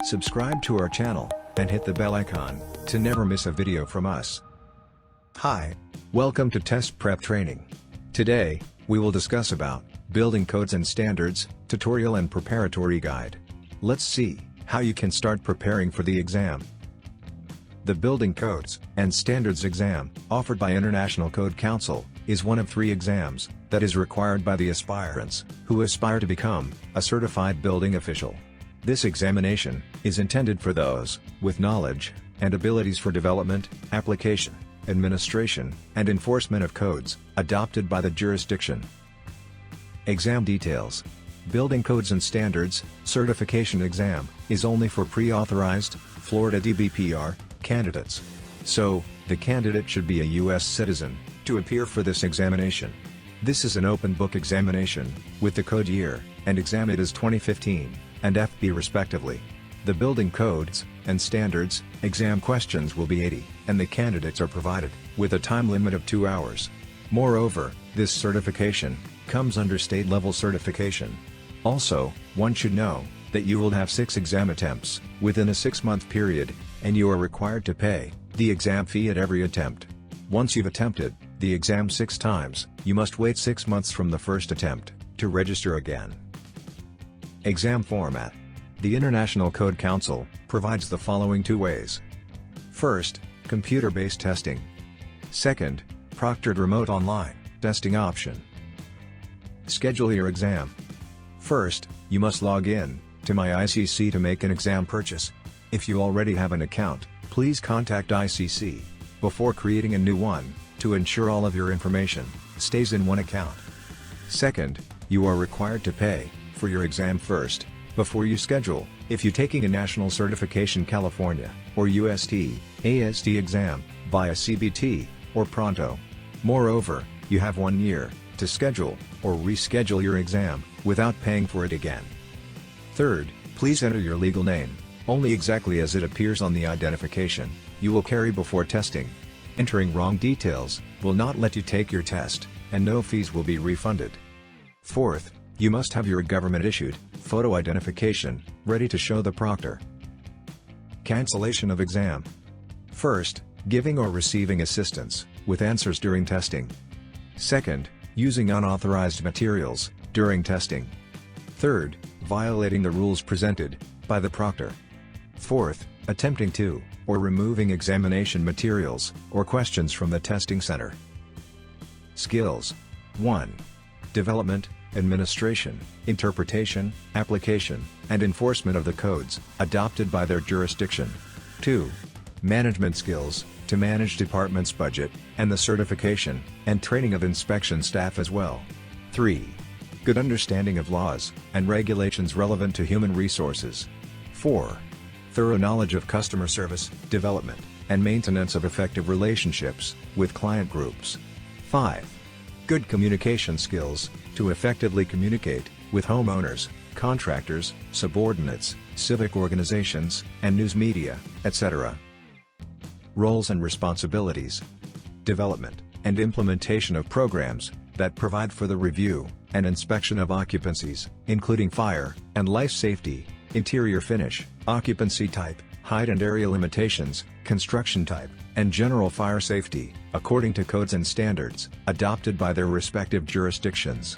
Subscribe to our channel, and hit the bell icon, to never miss a video from us. Hi, welcome to Test Prep Training. Today, we will discuss about Building Codes and Standards, Tutorial and Preparatory Guide. Let's see how you can start preparing for the exam. The Building Codes and Standards exam, offered by International Code Council, is one of 3 exams that is required by the aspirants who aspire to become a certified building official. This examination is intended for those with knowledge and abilities for development, application, administration, and enforcement of codes adopted by the jurisdiction. Exam details. Building Codes and Standards certification exam is only for pre-authorized Florida DBPR candidates. So, the candidate should be a U.S. citizen to appear for this examination. This is an open book examination with the code year and exam it is 2015 and FB respectively. The Building Codes and Standards exam questions will be 80, and the candidates are provided with a time limit of 2 hours. Moreover, this certification comes under state-level certification. Also, one should know that you will have 6 exam attempts within a 6-month period, and you are required to pay the exam fee at every attempt. Once you've attempted the exam 6 times, you must wait 6 months from the first attempt to register again. Exam format. The International Code Council provides the following 2 ways. First, computer-based testing. Second, proctored remote online testing option. Schedule your exam. First, you must log in to MyICC to make an exam purchase. If you already have an account, please contact ICC before creating a new one to ensure all of your information stays in one account. Second, you are required to pay for your exam first before you schedule if you're taking a National Certification California or UST, AST exam via CBT or Pronto. Moreover, you have 1 year to schedule or reschedule your exam without paying for it again. Third, please enter your legal name only exactly as it appears on the identification you will carry before testing. Entering wrong details will not let you take your test, and no fees will be refunded. Fourth, you must have your government-issued photo identification ready to show the proctor. Cancellation of exam. First, giving or receiving assistance with answers during testing. Second, using unauthorized materials during testing. Third, violating the rules presented by the proctor. Fourth, attempting to or removing examination materials or questions from the testing center. Skills. 1. Development, administration, interpretation, application, and enforcement of the codes adopted by their jurisdiction. 2. Management skills, to manage department's budget, and the certification and training of inspection staff as well. 3. Good understanding of laws and regulations relevant to human resources. 4. Thorough knowledge of customer service, development, and maintenance of effective relationships with client groups. 5. Good communication skills, to effectively communicate with homeowners, contractors, subordinates, civic organizations, and news media, etc. Roles and responsibilities. Development and implementation of programs that provide for the review and inspection of occupancies, including fire and life safety, interior finish, occupancy type, height and area limitations, construction type, and general fire safety, according to codes and standards adopted by their respective jurisdictions.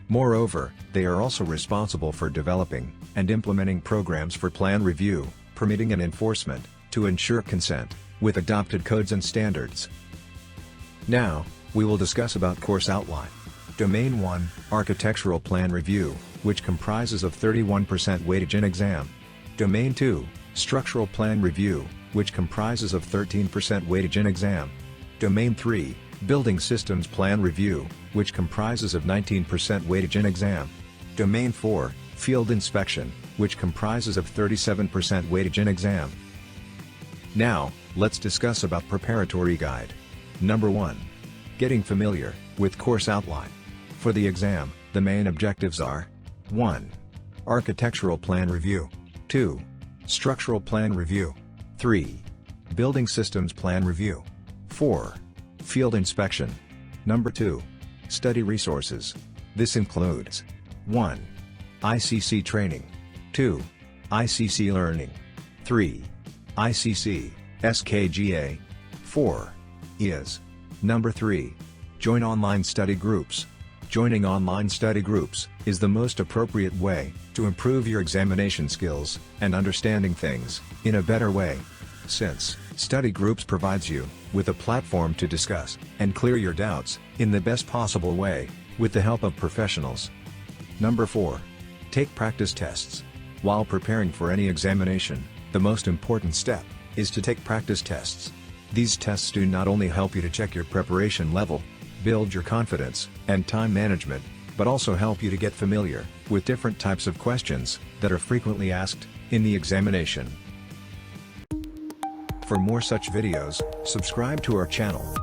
Moreover, they are also responsible for developing and implementing programs for plan review, permitting and enforcement, to ensure consent with adopted codes and standards. Now, we will discuss about course outline. Domain 1, Architectural Plan Review, which comprises of 31% weightage in exam. Domain 2, Structural Plan Review, which comprises of 13% weightage in exam. Domain 3, Building Systems Plan Review, which comprises of 19% weightage in exam. Domain 4, Field Inspection, which comprises of 37% weightage in exam. Now, let's discuss about Preparatory Guide. Number 1. Getting familiar with course outline. For the exam, the main objectives are: 1. Architectural Plan Review. 2. Structural Plan Review. 3. Building Systems Plan Review. 4. Field Inspection. Number 2. Study resources. This includes: 1. ICC Training. 2. ICC Learning. 3. ICC, SKGA. 4. Is. Number 3. Join online study groups. Joining online study groups is the most appropriate way to improve your examination skills and understanding things in a better way. Since study groups provides you with a platform to discuss and clear your doubts in the best possible way with the help of professionals. Number 4. Take practice tests. While preparing for any examination, the most important step is to take practice tests. These tests do not only help you to check your preparation level, build your confidence and time management, but also help you to get familiar with different types of questions that are frequently asked in the examination. For more such videos, subscribe to our channel.